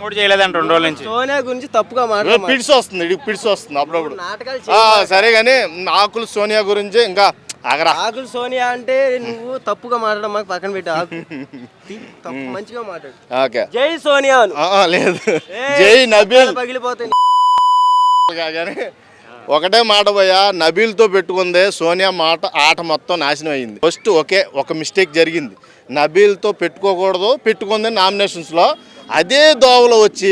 Promote చేయలేదంట 2 రోజుల నుంచి. సోనియా గురించి తప్పుగా పిడిసి వస్తుంది అప్పుడప్పుడు. సరే కానీ ఆకులు సోనియా గురించి ఇంకా ఆకులు సోనియా అంటే నువ్వు తప్పుగా మాట్లాడడం మాకు పక్కన పెట్టి ఆకు మంచిగా మాట్లాడు. ఓకే జై సోనియా లేదు జై నబీల్ పగిలిపోతాయి. కానీ ఒకటే మాట పోయా, నబీల్తో పెట్టుకుందే సోనియా ఆట మొత్తం నాశనం అయింది. ఫస్ట్ ఒక మిస్టేక్ జరిగింది, నబీల్తో పెట్టుకుంది నామినేషన్స్లో. అదే దోవలో వచ్చి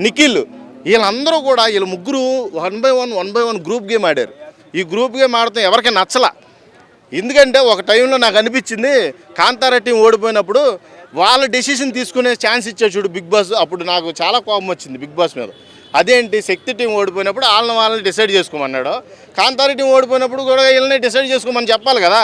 నిఖిల్ వీళ్ళందరూ కూడా వీళ్ళ ముగ్గురు 1 by 1 గ్రూప్ గేమ్ ఆడారు. ఈ గ్రూప్ గేమ్ ఆడతాం ఎవరికి నచ్చలా. ఎందుకంటే ఒక టైంలో నాకు అనిపించింది కాంతారా టీం ఓడిపోయినప్పుడు వాళ్ళ డెసిషన్ తీసుకునే ఛాన్స్ ఇచ్చాడు చూడు బిగ్ బాస్. అప్పుడు నాకు చాలా కోపం వచ్చింది బిగ్ బాస్ మీద. అదేంటి శక్తి టీం ఓడిపోయినప్పుడు వాళ్ళని డిసైడ్ చేసుకోమన్నాడు, కాంతారా టీం ఓడిపోయినప్పుడు కూడా వీళ్ళని డిసైడ్ చేసుకోమని చెప్పాలి కదా.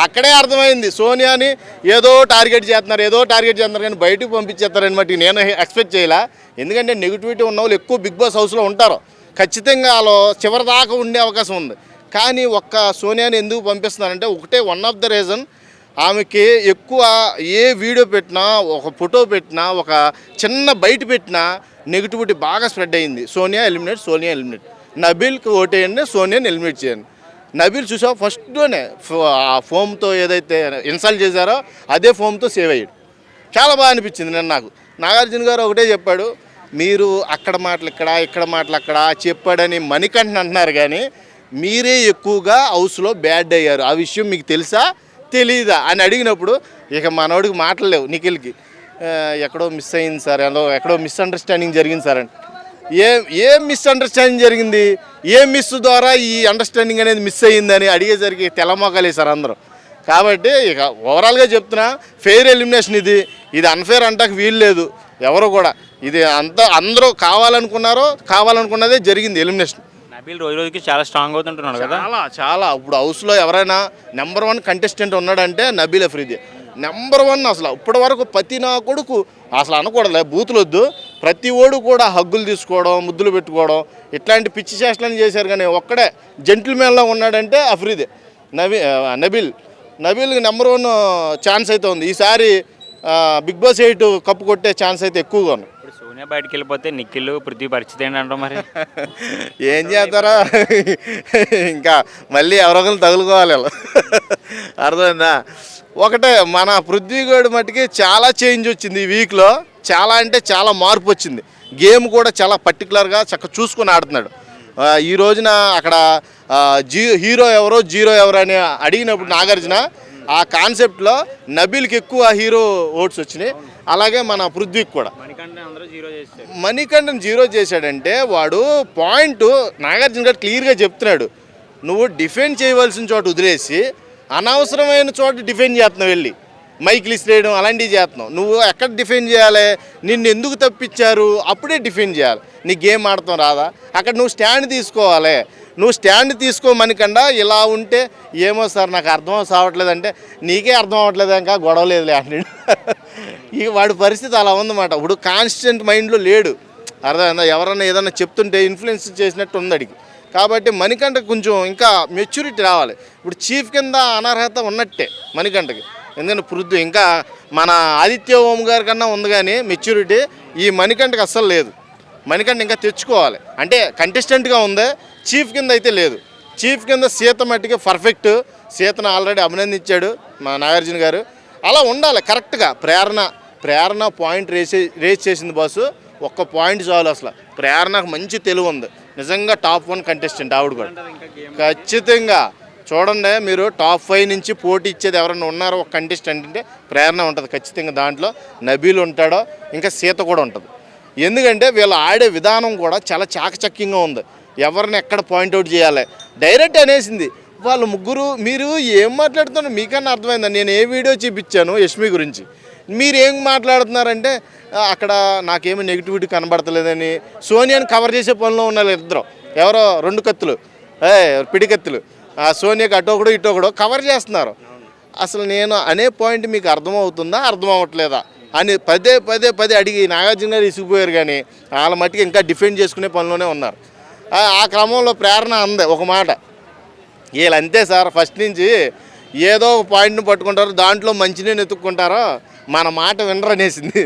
అక్కడే అర్థమైంది సోనియాని ఏదో టార్గెట్ చేస్తున్నారు కానీ బయటకు పంపించేస్తారనమాట. నేను ఎక్స్పెక్ట్ చేయలే. ఎందుకంటే నెగిటివిటీ ఉన్న వాళ్ళు ఎక్కువ బిగ్ బాస్ హౌస్లో ఉంటారు, ఖచ్చితంగా వాళ్ళు చివరి దాకా ఉండే అవకాశం ఉంది. కానీ ఒక్క సోనియాని ఎందుకు పంపిస్తున్నారంటే వన్ ఆఫ్ ద రీజన్, ఆమెకి ఎక్కువ ఏ వీడియో పెట్టినా, ఒక ఫోటో పెట్టినా, ఒక చిన్న బయట పెట్టినా నెగిటివిటీ బాగా స్ప్రెడ్ అయింది. సోనియా ఎలిమినేట్, నబీల్కి ఓటేయండి, సోనియాని ఎలిమినేట్ చేయండి. నబీల్ చూసా ఫస్ట్లోనే ఆ ఫోమ్తో ఏదైతే ఇన్సల్ట్ చేశారో అదే ఫోమ్తో సేవ్ అయ్యాడు. చాలా బాగా అనిపించింది. నేను నాకు నాగార్జున గారు ఒకటే చెప్పాడు, మీరు అక్కడ మాటలు ఇక్కడ మాటలు అక్కడ చెప్పాడని మణికంఠన్ అంటున్నారు, కానీ మీరే ఎక్కువగా హౌస్లో బ్యాడ్ అయ్యారు. ఆ విషయం మీకు తెలుసా తెలీదా అని అడిగినప్పుడు ఇక మనోడికి మాటలేవు. నిఖిల్కి ఎక్కడో మిస్ అయింది సార్, ఎక్కడో మిస్అండర్స్టాండింగ్ జరిగింది సార్ అంటే ఏం మిస్అండర్స్టాండింగ్ జరిగింది, ఏ మిస్ ద్వారా ఈ అండర్స్టాండింగ్ అనేది మిస్ అయ్యిందని అడిగేసరికి తెల్లమోకాలి సార్ అందరూ. కాబట్టి ఇక ఓవరాల్గా చెప్తున్నా, ఫెయిర్ ఎలిమినేషన్ ఇది అన్ఫేర్ అంటాక వీలు లేదు ఎవరు కూడా. ఇది అందరూ కావాలనుకున్నదే జరిగింది ఎలిమినేషన్. నబీల్ రోజుకి చాలా స్ట్రాంగ్ అవుతుంటున్నాడు కదా. చాలా ఇప్పుడు హౌస్లో ఎవరైనా నెంబర్ 1 కంటెస్టెంట్ ఉన్నాడంటే నబీల్ అఫ్రీది. నెంబర్ 1 అసలు ఇప్పటి వరకు ప్రతి నా కొడుకు అసలు అనకూడదు, బూతులు వద్దు, ప్రతి ఓడు కూడా హగ్గులు తీసుకోవడం, ముద్దులు పెట్టుకోవడం, ఇట్లాంటి పిచ్చి చేష్టలను చేశారు. కానీ ఒక్కడే జెంటిల్మెన్లో ఉన్నాడంటే అఫ్రీదే, నబీల్కి నెంబర్ 1 ఛాన్స్ అయితే ఉంది. ఈసారి బిగ్ బాస్ 8 కప్పు కొట్టే ఛాన్స్ అయితే ఎక్కువగా ఉంది. సోనియా బయటకు వెళ్ళిపోతే నిఖిల్ పృథ్వీ పరిస్థితి ఏంటంటారు మరి? ఏం చేస్తారా, ఇంకా మళ్ళీ ఎవరొకరు తగులుకోవాలి. అర్థమైందా? ఒకటే మన పృథ్వీగోడు మట్టుకి చాలా చేంజ్ వచ్చింది ఈ వీక్లో. చాలా అంటే చాలా మార్పు వచ్చింది. గేమ్ కూడా చాలా పర్టికులర్గా చక్కగా చూసుకొని ఆడుతున్నాడు. ఈ రోజున అక్కడ హీరో ఎవరో జీరో ఎవరో అని అడిగినప్పుడు నాగార్జున ఆ కాన్సెప్ట్లో నబీల్కి ఎక్కువ హీరో ఓట్స్ వచ్చినాయి. అలాగే మన పృథ్వీకి కూడా. మణికంఠన్ జీరో చేశాడంటే వాడు పాయింట్ నాగార్జున గారు క్లియర్గా చెప్తున్నాడు, నువ్వు డిఫెండ్ చేయవలసిన చోట వదిలేసి అనవసరమైన చోట డిఫెండ్ చేస్తున్నావు, వెళ్ళి మైక్లు ఇస్త్రేయడం అలాంటివి చేస్తున్నావు. నువ్వు ఎక్కడ డిఫెండ్ చేయాలి, నిన్ను ఎందుకు తప్పించారు అప్పుడే డిఫెండ్ చేయాలి. నీ గేమ్ ఆడతాం రాదా, అక్కడ నువ్వు స్టాండ్ తీసుకోవాలి. నువ్వు స్టాండ్ తీసుకోమనికండా ఇలా ఉంటే ఏమో సార్ నాకు అర్థం సావట్లేదంటే నీకే అర్థం అవ్వట్లేదు, ఇంకా గొడవ లేదులే అంటాడు. ఇక వాడి పరిస్థితి అలా ఉందన్నమాట. ఇప్పుడు కాన్స్టెంట్ మైండ్లో లేడు. అర్థమైందా? ఎవరన్నా ఏదన్నా చెప్తుంటే ఇన్ఫ్లుయెన్స్ చేసినట్టు ఉంది అడిగి. కాబట్టి మణికంఠ కొంచెం ఇంకా మెచ్యూరిటీ రావాలి. ఇప్పుడు చీఫ్ కింద అనర్హత ఉన్నట్టే మణికంఠకి. ఎందుకంటే పృథ్వీ ఇంకా మన ఆదిత్య ఓం గారి కన్నా ఉంది, కానీ మెచ్యూరిటీ ఈ మణికంఠకి అస్సలు లేదు. మణికంఠ ఇంకా తెచ్చుకోవాలి. అంటే కంటెస్టెంట్గా ఉంది, చీఫ్ కింద అయితే లేదు. చీఫ్ కింద సీత మట్టికి పర్ఫెక్ట్. సీతను ఆల్రెడీ అభినందించాడు మా నాగార్జున గారు. అలా ఉండాలి కరెక్ట్గా. ప్రేరణ పాయింట్ రేస్ చేసింది బాసు. ఒక్క పాయింట్ చాలు. అసలు ప్రేరణకు మంచి తెలివి ఉంది, నిజంగా టాప్ 1 కంటెస్టెంట్ ఆవిడ కూడా. ఖచ్చితంగా చూడండి మీరు, టాప్ 5 నుంచి పోటీ ఇచ్చేది ఎవరైనా ఉన్నారో ఒక కంటెస్టెంట్ అంటే ప్రేరణ ఉంటుంది ఖచ్చితంగా. దాంట్లో నబీల్ ఉంటాడో, ఇంకా సీత కూడా ఉంటుంది. ఎందుకంటే వీళ్ళు ఆడే విధానం కూడా చాలా చాకచక్యంగా ఉంది. ఎవరిని ఎక్కడ పాయింట్అవుట్ చేయాలి డైరెక్ట్ అనేసింది. వాళ్ళు ముగ్గురు మీరు ఏం మాట్లాడుతున్నారు మీకన్నా అర్థమైందా? నేను ఏ వీడియో చూపించాను యష్మి గురించి, మీరు ఏం మాట్లాడుతున్నారంటే అక్కడ నాకేమీ నెగిటివిటీ కనబడతలేదని సోనియాని కవర్ చేసే పనిలో ఉన్నారు ఇద్దరు. ఎవరో 2 కత్తులు, పిడికత్తులు, సోనియాకి అటొకడు ఇటొకడు కవర్ చేస్తున్నారు. అసలు నేను అనే పాయింట్ మీకు అర్థమవుతుందా అర్థం అవ్వట్లేదా అని పదే అడిగి నాగార్జున గారు ఇసుకుపోయారు. కానీ వాళ్ళ మట్టికి ఇంకా డిఫెండ్ చేసుకునే పనిలోనే ఉన్నారు. ఆ క్రమంలో ప్రేరణ అందే ఒక మాట, వీళ్ళు అంతే సార్ ఫస్ట్ నుంచి ఏదో ఒక పాయింట్ని పట్టుకుంటారు, దాంట్లో మంచిని ఎత్తుక్కుంటారో మన మాట వినరనేసింది.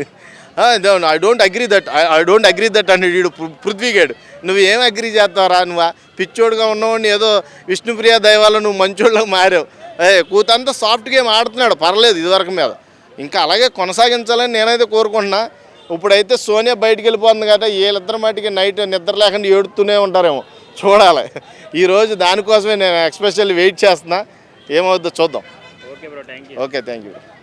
ఐ డోంట్ అగ్రీ దట్ అని వీడు పృథ్వీగాడు. నువ్వు ఏం అగ్రీ చేస్తావురా? నువ్వు పిచ్చోడుగా ఉన్నవాడిని ఏదో విష్ణుప్రియ దయవాళ్ళ నువ్వు మంచోళ్ళకి మారావు. కూతంతా సాఫ్ట్ గేమ్ ఆడుతున్నాడు, పర్లేదు ఇదివరకు మీద. ఇంకా అలాగే కొనసాగించాలని నేనైతే కోరుకుంటున్నా. ఇప్పుడైతే సోనియా బయటికి వెళ్ళిపోతుంది కదా, వీళ్ళిద్దరి మటుకి నైట్ నిద్ర లేకుండా ఏడుతూనే ఉంటారేమో, చూడాలి. ఈరోజు దానికోసమే నేను ఎక్స్పెషల్లీ వెయిట్ చేస్తున్నా. ఏమవుతుందో చూద్దాం. Okay bro, thank you. Okay, thank you.